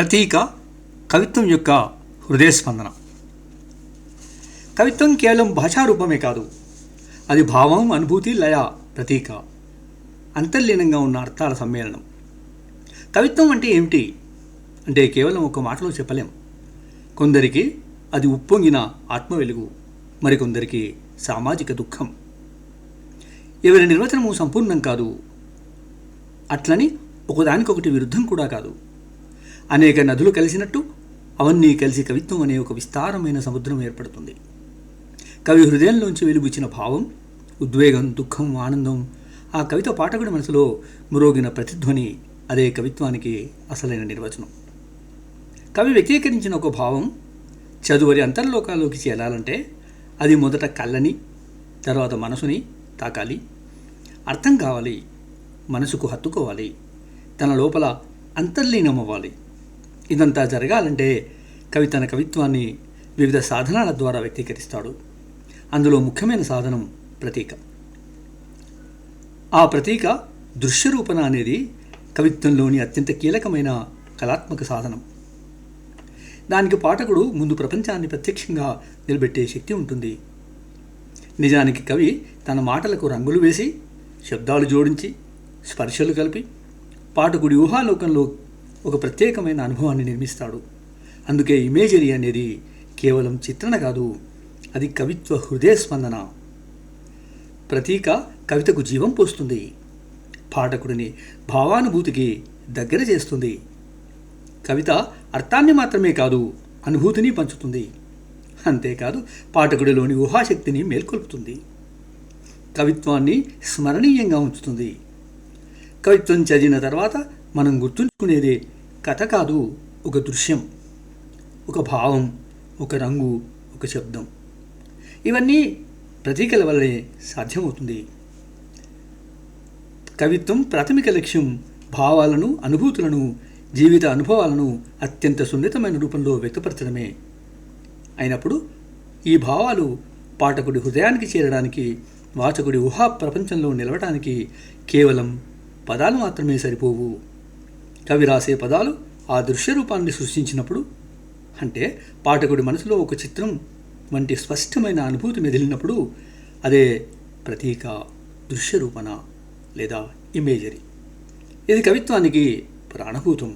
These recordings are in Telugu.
ప్రతీక కవిత్వం యొక్క హృదయస్పందన. కవిత్వం కేవలం భాషారూపమే కాదు, అది భావం, అనుభూతి, లయ, ప్రతీక, అంతర్లీనంగా ఉన్న అర్థాల సమ్మేళనం. కవిత్వం అంటే ఏమిటి అంటే కేవలం ఒక మాటలో చెప్పలేం. కొందరికి అది ఉప్పొంగిన ఆత్మ వెలుగు, మరికొందరికి సామాజిక దుఃఖం. ఎవరి నిర్వచనము సంపూర్ణం కాదు, అట్లని ఒకదానికొకటి విరుద్ధం కూడా కాదు. అనేక నదులు కలిసినట్టు అవన్నీ కలిసి కవిత్వం అనే ఒక విస్తారమైన సముద్రం ఏర్పడుతుంది. కవి హృదయంలోంచి వెలుగుచ్చిన భావం, ఉద్వేగం, దుఃఖం, ఆనందం ఆ కవిత పాఠకుడి మనసులో మ్రోగిన ప్రతిధ్వని, అదే కవిత్వానికి అసలైన నిర్వచనం. కవి వ్యక్తీకరించిన ఒక భావం చదువరి అంతర్లోకాల్లోకి చేరాలంటే అది మొదట కళ్ళని, తర్వాత మనసుని తాకాలి, అర్థం కావాలి, మనసుకు హత్తుకోవాలి, తన లోపల అంతర్లీనమవ్వాలి. ఇదంతా జరగాలంటే కవి తన కవిత్వాన్ని వివిధ సాధనాల ద్వారా వ్యక్తీకరిస్తాడు. అందులో ముఖ్యమైన సాధనం ప్రతీక. ఆ ప్రతీక దృశ్యరూపణ అనేది కవిత్వంలోని అత్యంత కీలకమైన కళాత్మక సాధనం. దానికి పాఠకుడు ముందు ప్రపంచాన్ని ప్రత్యక్షంగా నిలబెట్టే శక్తి ఉంటుంది. నిజానికి కవి తన మాటలకు రంగులు వేసి, శబ్దాలు జోడించి, స్పర్శలు కలిపి పాఠకుడి ఊహాలోకంలో ఒక ప్రత్యేకమైన అనుభవాన్ని నిర్మిస్తాడు. అందుకే ఇమేజరీ అనేది కేవలం చిత్రణ కాదు, అది కవిత్వ హృదయ స్పందన. ప్రతీక కవితకు జీవం పోస్తుంది, పాఠకుడిని భావానుభూతికి దగ్గర చేస్తుంది. కవిత అర్థాన్ని మాత్రమే కాదు, అనుభూతిని పంచుతుంది. అంతేకాదు పాఠకుడిలోని ఊహాశక్తిని మేల్కొల్పుతుంది, కవిత్వాన్ని స్మరణీయంగా ఉంచుతుంది. కవిత్వం చదివిన తర్వాత మనం గుర్తుంచుకునేదే కథ కాదు, ఒక దృశ్యం, ఒక భావం, ఒక రంగు, ఒక శబ్దం. ఇవన్నీ ప్రతీకల వల్లే సాధ్యమవుతుంది. కవిత్వం ప్రాథమిక లక్ష్యం భావాలను, అనుభూతులను, జీవిత అనుభవాలను అత్యంత సున్నితమైన రూపంలో వ్యక్తపరచడమే. అయినప్పుడు ఈ భావాలు పాఠకుడి హృదయానికి చేరడానికి, వాచకుడి ఊహా ప్రపంచంలో నిలవడానికి కేవలం పదాలు మాత్రమే సరిపోవు. కవి రాసే పదాలు ఆ దృశ్య రూపాన్ని సృష్టించినప్పుడు, అంటే పాఠకుడి మనసులో ఒక చిత్రం వంటి స్పష్టమైన అనుభూతి మెదిలినప్పుడు, అదే ప్రతీక, దృశ్యరూపణ లేదా ఇమేజరీ. ఇది కవిత్వానికి ప్రాణభూతం,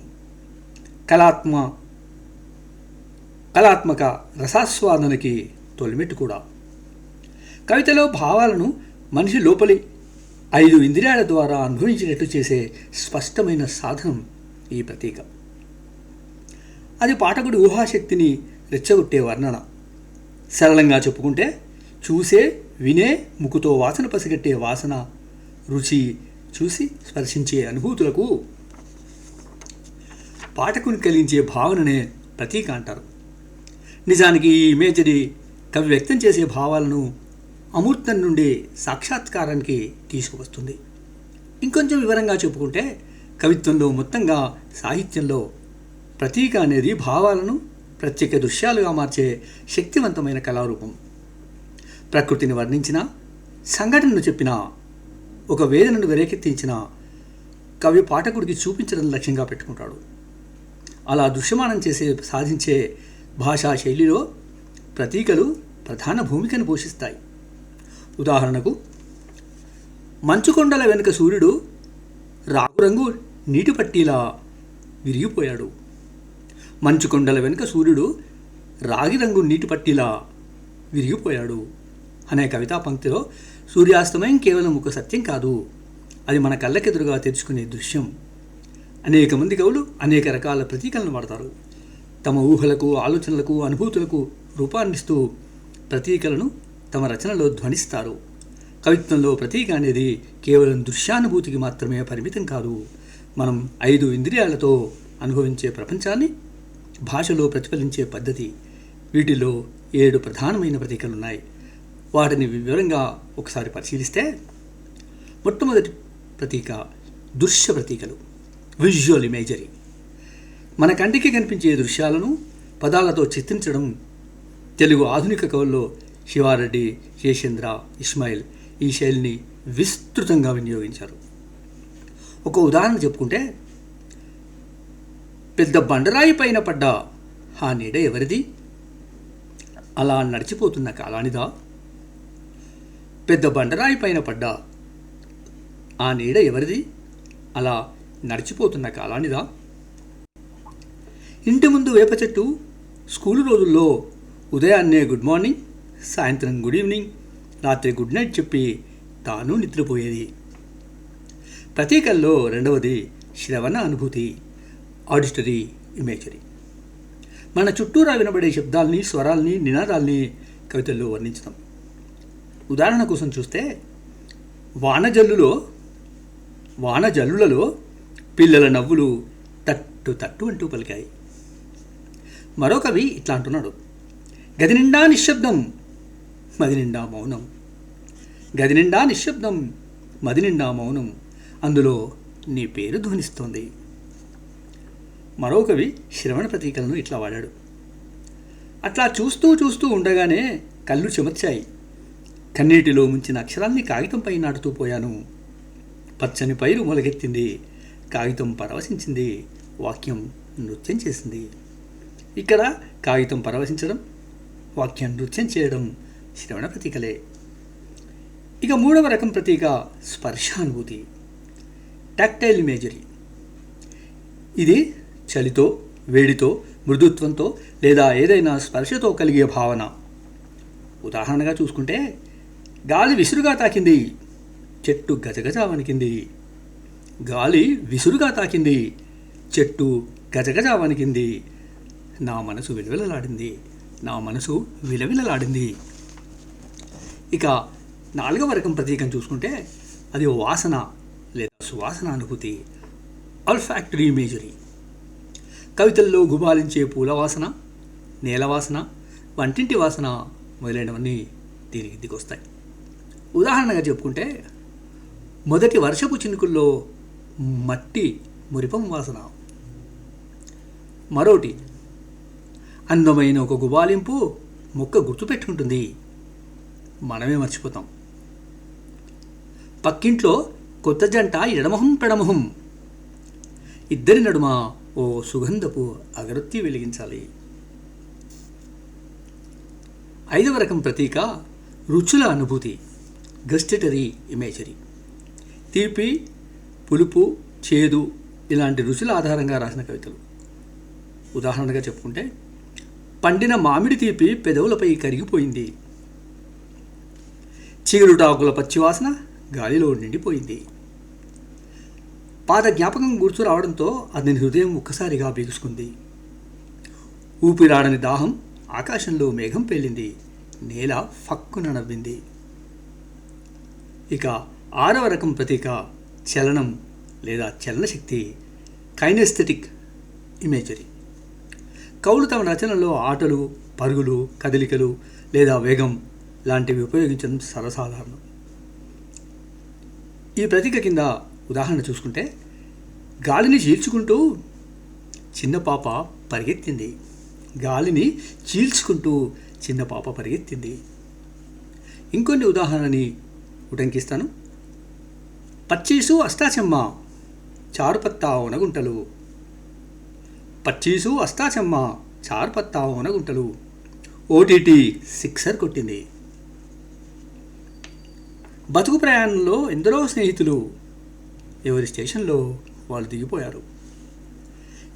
కళాత్మక రసాస్వాదనకి తొలిమెట్టు కూడా. కవితలో భావాలను మనిషి లోపలి 5 ఇంద్రియాల ద్వారా అనుభవించినట్టు చేసే స్పష్టమైన సాధనం ఈ ప్రతీక. అది పాఠకుడి ఊహాశక్తిని రెచ్చగొట్టే వర్ణన. సరళంగా చెప్పుకుంటే చూసే, వినే, ముక్కుతో వాసన పసిగట్టే వాసన, రుచి, చూసి స్పర్శించే అనుభూతులకు పాఠకుని కలిగించే భావననే ప్రతీక అంటారు. నిజానికి ఈ ఇమేజరీ కవి వ్యక్తం చేసే భావాలను అమూర్తం నుండి సాక్షాత్కారానికి తీసుకువస్తుంది. ఇంకొంచెం వివరంగా చెప్పుకుంటే కవిత్వంలో, మొత్తంగా సాహిత్యంలో ప్రతీక అనేది భావాలను ప్రత్యేక దృశ్యాలుగా మార్చే శక్తివంతమైన కళారూపం. ప్రకృతిని వర్ణించిన, సంఘటనను చెప్పిన, ఒక వేదనను వెరేకెత్తించిన కవి పాఠకుడికి చూపించడం లక్ష్యంగా పెట్టుకుంటాడు. అలా దృశ్యమానం సాధించే భాషా శైలిలో ప్రతీకలు ప్రధాన భూమికను పోషిస్తాయి. ఉదాహరణకు, మంచుకొండల వెనుక సూర్యుడు రాగురంగు నీటి పట్టీలా విరిగిపోయాడు. మంచుకొండల వెనుక సూర్యుడు రాగి రంగు నీటి పట్టీలా విరిగిపోయాడు అనే కవితా పంక్తిలో సూర్యాస్తమయం కేవలం ఒక సత్యం కాదు, అది మన కళ్ళకెదురుగా తెరుచుకునే దృశ్యం. అనేక మంది కవులు అనేక రకాల ప్రతీకలను వాడతారు. తమ ఊహలకు, ఆలోచనలకు, అనుభూతులకు రూపాన్నిస్తూ ప్రతీకలను తమ రచనలో ధ్వనిస్తారు. కవిత్వంలో ప్రతీక అనేది కేవలం దృశ్యానుభూతికి మాత్రమే పరిమితం కాదు. మనం 5 ఇంద్రియాలతో అనుభవించే ప్రపంచాన్ని భాషలో ప్రతిఫలించే పద్ధతి. వీటిలో 7 ప్రధానమైన ప్రతీకలున్నాయి. వాటిని వివరంగా ఒకసారి పరిశీలిస్తే, మొట్టమొదటి ప్రతీక దృశ్య ప్రతీకలు, విజువల్ ఇమేజరీ. మన కంటికి కనిపించే దృశ్యాలను పదాలతో చిత్రించడం తెలుగు ఆధునిక కవుల్లో శివారెడ్డి, జయచంద్ర, ఇస్మాయిల్ ఈ శైలిని విస్తృతంగా వినియోగించారు. ఒక ఉదాహరణ చెప్పుకుంటే, పెద్ద బండరాయి పైన పడ్డ ఆ నీడ ఎవరిది? అలా నడిచిపోతున్న కాలానిదా? పెద్ద బండరాయి పైన పడ్డ ఆ నీడ ఎవరిది? అలా నడిచిపోతున్న కాలానిదా? ఇంటి ముందు వేప చెట్టు స్కూలు రోజుల్లో ఉదయాన్నే గుడ్ మార్నింగ్, సాయంత్రం గుడ్ ఈవినింగ్, రాత్రి గుడ్ నైట్ చెప్పి తాను నిద్రపోయేది. ప్రతీకల్లో రెండవది శ్రవణ అనుభూతి, ఆడిటరీ ఇమేజరీ. మన చుట్టూరా వినబడే శబ్దాల్ని, స్వరాల్ని, నినాదాల్ని కవితల్లో వర్ణించడం. ఉదాహరణ కోసం చూస్తే వానజల్లులలో పిల్లల నవ్వులు తట్టు తట్టు అంటూ పలికాయి. మరో కవి ఇట్లా అంటున్నాడు: గది నిండా నిశ్శబ్దం, మది నిండా మౌనం. గది నిండా నిశ్శబ్దం, మది నిండా మౌనం, అందులో నీ పేరు ధ్వనిస్తోంది. మరో కవి శ్రవణ ప్రతీకలను ఇట్లా వాడాడు: అట్లా చూస్తూ చూస్తూ ఉండగానే కళ్ళు చెమర్చాయి, కన్నీటిలో ముంచిన అక్షరాల్ని కాగితంపై నాటుతూ పోయాను. పచ్చని పైరు మొలకెత్తింది, కాగితం పరవశించింది, వాక్యం నృత్యం చేసింది. ఇక్కడ కాగితం పరవశించడం, వాక్యం నృత్యం చేయడం శ్రవణ ప్రతీకలే. ఇక మూడవ రకం ప్రతీక స్పర్శానుభూతి, టాక్టైల్ ఇమేజరీ. ఇది చలితో, వేడితో, మృదుత్వంతో లేదా ఏదైనా స్పర్శతో కలిగే భావన. ఉదాహరణగా చూసుకుంటే గాలి విసురుగా తాకింది, చెట్టు గజగజ వణికింది. గాలి విసురుగా తాకింది, చెట్టు గజగజ వణికింది. నా మనసు విలవిలలాడింది, నా మనసు విలవిలలాడింది. ఇక నాలుగవ రకం ప్రతీకం చూసుకుంటే అది వాసన లేదా సువాసన అనుభూతి, ఆల్ఫాక్టరీ ఇమేజరీ. కవితల్లో గుబాలించే పూల వాసన, నేల వాసన, వంటింటి వాసన మొదలైనవన్నీ దీనికి దిగొస్తాయి. ఉదాహరణగా చెప్పుకుంటే మొదటి వర్షపు చినుకుల్లో మట్టి మురిపం వాసన. మరోటి అందమైన ఒక గుబాలింపు మొక్క గుర్తుపెట్టుకుంటుంది, మనమే మర్చిపోతాం. పక్కింట్లో కొత్త జంట ఎడమొహం పెడమొహం, ఇద్దరి నడుమ ఓ సుగంధపు అగరొత్తి వెలిగించాలి. ఐదవ రకం ప్రతీక రుచుల అనుభూతి, గస్టటరీ ఇమేజరీ. తీపి, పులుపు, చేదు ఇలాంటి రుచుల ఆధారంగా రాసిన కవితలు. ఉదాహరణగా చెప్పుకుంటే పండిన మామిడి తీపి పెదవులపై కరిగిపోయింది, చిగురుటాకుల పచ్చివాసన గాలిలో నిండిపోయింది. పాత జ్ఞాపకం గుర్తు రావడంతో అతని హృదయం ఒక్కసారిగా బిగుసుకుంది. ఊపిరాడని దాహం, ఆకాశంలో మేఘం పేలింది, నేల ఫక్కున నవ్వింది. ఇక ఆరవ రకం ప్రతీక చలనం లేదా చలనశక్తి, కైనెస్థెటిక్ ఇమేజరీ. కవులు తమ రచనలో ఆటలు, పరుగులు, కదలికలు లేదా వేగం లాంటివి ఉపయోగించడం సర్వసాధారణం. ఈ ప్రతీక కింద ఉదాహరణ చూసుకుంటే గాలిని చీల్చుకుంటూ చిన్న పాప పరిగెత్తింది, గాలిని చీల్చుకుంటూ చిన్న పాప పరిగెత్తింది. ఇంకొన్ని ఉదాహరణని ఉటంకిస్తాను. పచ్చీసు అష్టాచెమ్మ, చారుపత్తా ఒనగుంటలు. పచ్చీసు అష్టాచెమ్మ, చారుపత్తా ఒనగుంటలు. ఓటీటీ సిక్సర్ కొట్టింది. బతుకు ప్రయాణంలో ఎందరో స్నేహితులు ఎవరి స్టేషన్లో వాళ్ళు దిగిపోయారు.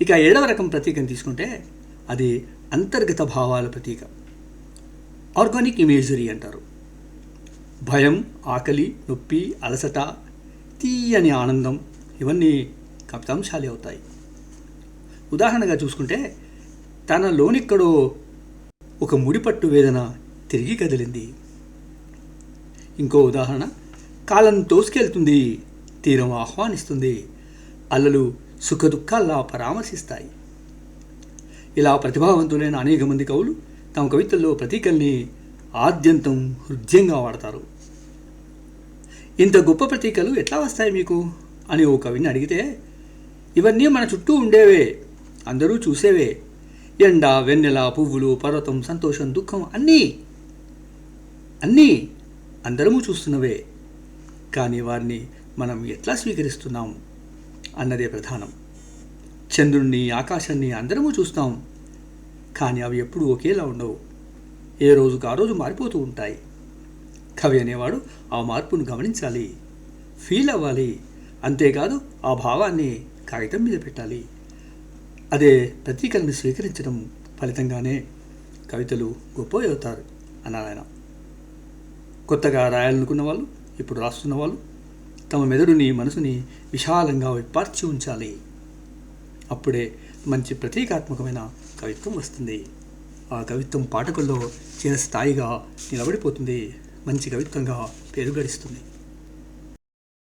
ఇక ఏడవ రకం ప్రతీకను తీసుకుంటే అది అంతర్గత భావాల ప్రతీక, ఆర్గానిక్ ఇమేజరీ అంటారు. భయం, ఆకలి, నొప్పి, అలసట, తీయని ఆనందం ఇవన్నీ కవితాంశాలే అవుతాయి. ఉదాహరణగా చూసుకుంటే తన లోనిక్కడో ఒక ముడిపట్టు వేదన తిరిగి కదిలింది. ఇంకో ఉదాహరణ, కాలం తోసుకెళ్తుంది, తీరం ఆహ్వానిస్తుంది, అలలు సుఖదుఖాల్లా పరామర్శిస్తాయి. ఇలా ప్రతిభావంతులైన అనేక మంది కవులు తమ కవితల్లో ప్రతీకల్ని ఆద్యంతం హృదయంగా వాడతారు. ఇంత గొప్ప ప్రతీకలు ఎట్లా వస్తాయి మీకు అని ఓ కవిని అడిగితే, ఇవన్నీ మన చుట్టూ ఉండేవే, అందరూ చూసేవే. ఎండ, వెన్నెల, పువ్వులు, పర్వతం, సంతోషం, దుఃఖం అన్నీ అందరము చూస్తున్నవే. కానీ వారిని మనం ఎట్లా స్వీకరిస్తున్నాం అన్నదే ప్రధానం. చంద్రుణ్ణి, ఆకాశాన్ని అందరము చూస్తాం. కానీ అవి ఎప్పుడూ ఒకేలా ఉండవు. ఏ రోజుకు ఆ రోజు మారిపోతూ ఉంటాయి. కవి అనేవాడు ఆ మార్పును గమనించాలి, ఫీల్ అవ్వాలి. అంతేకాదు ఆ భావాన్ని కాగితం మీద పెట్టాలి. అదే ప్రతీకలను స్వీకరించడం ఫలితంగానే కవితలు గొప్పవి అవుతారు అన్నారు ఆయన. కొత్తగా రాయాలనుకున్న వాళ్ళు, ఇప్పుడు రాస్తున్న వాళ్ళు తమ మెదడుని, మనసుని విశాలంగా విప్పార్చి ఉంచాలి. అప్పుడే మంచి ప్రతీకాత్మకమైన కవిత్వం వస్తుంది. ఆ కవిత్వం పాఠకుల్లో చిరస్థాయిగా నిలబడిపోతుంది, మంచి కవిత్వంగా పేరు గడిస్తుంది.